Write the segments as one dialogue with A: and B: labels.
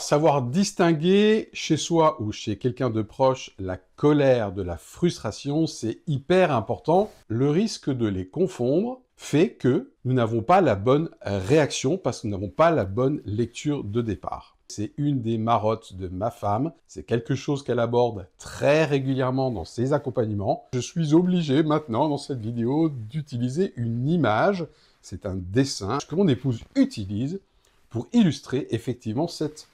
A: Savoir distinguer chez soi ou chez quelqu'un de proche la colère de la frustration, c'est hyper important. Le risque de les confondre fait que nous n'avons pas la bonne réaction parce que nous n'avons pas la bonne lecture de départ. C'est une des marottes de ma femme, c'est quelque chose qu'elle aborde très régulièrement dans ses accompagnements. Je suis obligé maintenant dans cette vidéo d'utiliser une image, c'est un dessin que mon épouse utilise pour illustrer effectivement cette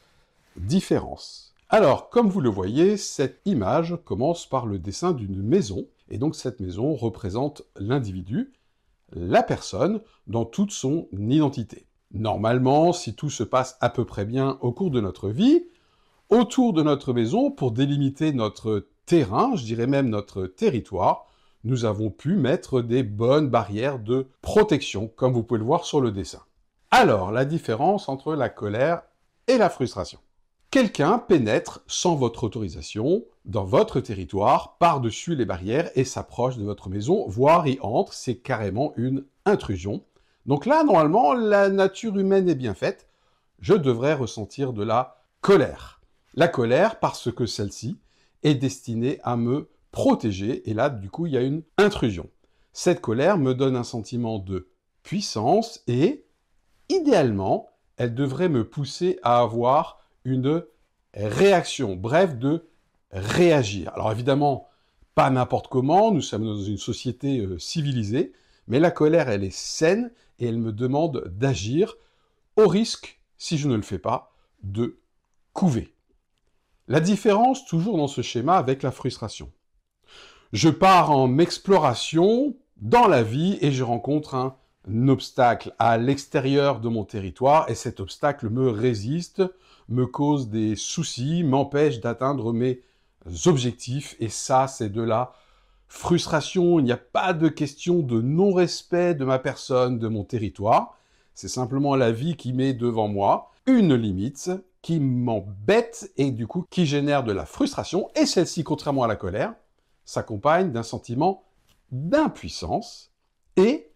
A: différence. Alors, comme vous le voyez, cette image commence par le dessin d'une maison, et donc cette maison représente l'individu, la personne, dans toute son identité. Normalement, si tout se passe à peu près bien au cours de notre vie, autour de notre maison, pour délimiter notre terrain, je dirais même notre territoire, nous avons pu mettre des bonnes barrières de protection, comme vous pouvez le voir sur le dessin. Alors, la différence entre la colère et la frustration. Quelqu'un pénètre sans votre autorisation dans votre territoire, par-dessus les barrières et s'approche de votre maison, voire y entre, c'est carrément une intrusion. Donc là, normalement, la nature humaine est bien faite, je devrais ressentir de la colère. La colère parce que celle-ci est destinée à me protéger, et là, du coup, il y a une intrusion. Cette colère me donne un sentiment de puissance et, idéalement, elle devrait me pousser à avoir une réaction, bref, de réagir. Alors évidemment, pas n'importe comment, nous sommes dans une société civilisée, mais la colère, elle est saine et elle me demande d'agir au risque, si je ne le fais pas, de couver. La différence, toujours dans ce schéma, avec la frustration. Je pars en exploration dans la vie et je rencontre un obstacle à l'extérieur de mon territoire et cet obstacle me résiste, me cause des soucis, m'empêche d'atteindre mes objectifs et ça, c'est de la frustration. Il n'y a pas de question de non-respect de ma personne, de mon territoire. C'est simplement la vie qui met devant moi une limite qui m'embête et du coup qui génère de la frustration et celle-ci, contrairement à la colère, s'accompagne d'un sentiment d'impuissance et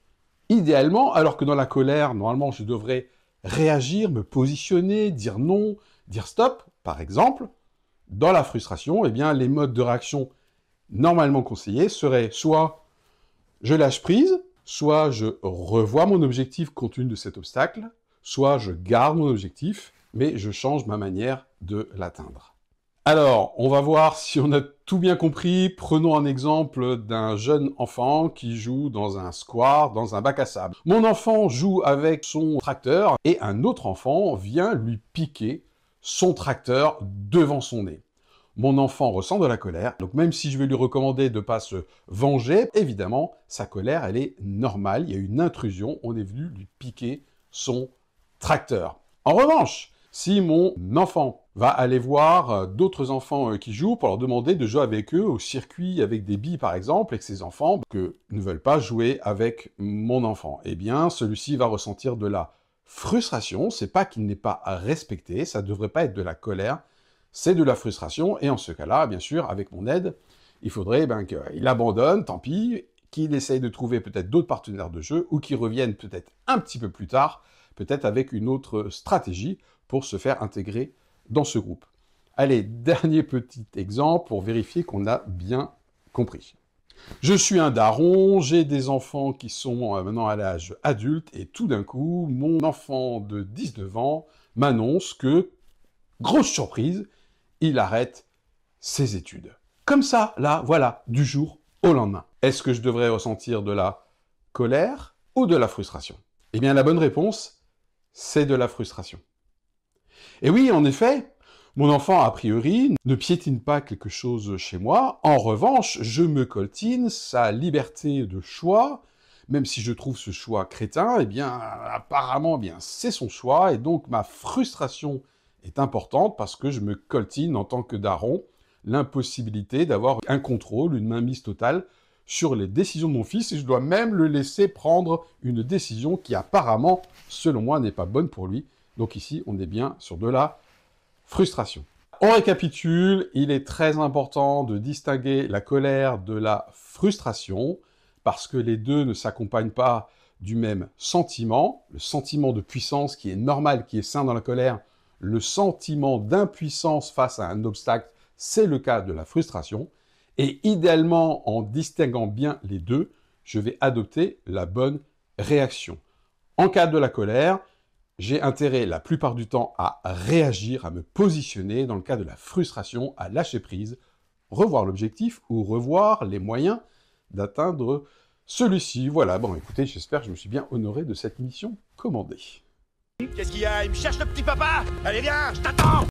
A: idéalement, alors que dans la colère, normalement, je devrais réagir, me positionner, dire non, dire stop, par exemple, dans la frustration, eh bien, les modes de réaction normalement conseillés seraient soit je lâche prise, soit je revois mon objectif compte tenu de cet obstacle, soit je garde mon objectif, mais je change ma manière de l'atteindre. Alors, on va voir si on a tout bien compris. Prenons un exemple d'un jeune enfant qui joue dans un square, dans un bac à sable. Mon enfant joue avec son tracteur et un autre enfant vient lui piquer son tracteur devant son nez. Mon enfant ressent de la colère, donc même si je vais lui recommander de ne pas se venger, évidemment, sa colère, elle est normale. Il y a une intrusion, on est venu lui piquer son tracteur. En revanche, si mon enfant va aller voir d'autres enfants qui jouent pour leur demander de jouer avec eux au circuit avec des billes par exemple, et que ces enfants ne veulent pas jouer avec mon enfant, eh bien celui-ci va ressentir de la frustration, c'est pas qu'il n'est pas respecté, ça devrait pas être de la colère, c'est de la frustration, et en ce cas-là, bien sûr, avec mon aide, il faudrait qu'il abandonne, tant pis, qu'il essaye de trouver peut-être d'autres partenaires de jeu, ou qu'il revienne peut-être un petit peu plus tard, peut-être avec une autre stratégie, pour se faire intégrer dans ce groupe. Allez, dernier petit exemple pour vérifier qu'on a bien compris. Je suis un daron, j'ai des enfants qui sont maintenant à l'âge adulte, et tout d'un coup, mon enfant de 19 ans m'annonce que, grosse surprise, il arrête ses études. Comme ça, là, voilà, du jour au lendemain. Est-ce que je devrais ressentir de la colère ou de la frustration? Eh bien, la bonne réponse, c'est de la frustration. Et oui, en effet, mon enfant, a priori, ne piétine pas quelque chose chez moi. En revanche, je me coltine sa liberté de choix, même si je trouve ce choix crétin, eh bien, apparemment, c'est son choix, et donc ma frustration est importante parce que je me coltine en tant que daron l'impossibilité d'avoir un contrôle, une mainmise totale sur les décisions de mon fils, et je dois même le laisser prendre une décision qui apparemment, selon moi, n'est pas bonne pour lui. Donc ici, on est bien sur de la frustration. On récapitule, il est très important de distinguer la colère de la frustration, parce que les deux ne s'accompagnent pas du même sentiment. Le sentiment de puissance qui est normal, qui est sain dans la colère, le sentiment d'impuissance face à un obstacle, c'est le cas de la frustration. Et idéalement, en distinguant bien les deux, je vais adopter la bonne réaction. En cas de la colère, j'ai intérêt la plupart du temps à réagir, à me positionner. Dans le cas de la frustration, à lâcher prise, revoir l'objectif ou revoir les moyens d'atteindre celui-ci. Voilà, bon écoutez, j'espère que je me suis bien honoré de cette mission commandée.
B: Qu'est-ce qu'il y a? Il me cherche le petit papa! Allez viens, je t'attends!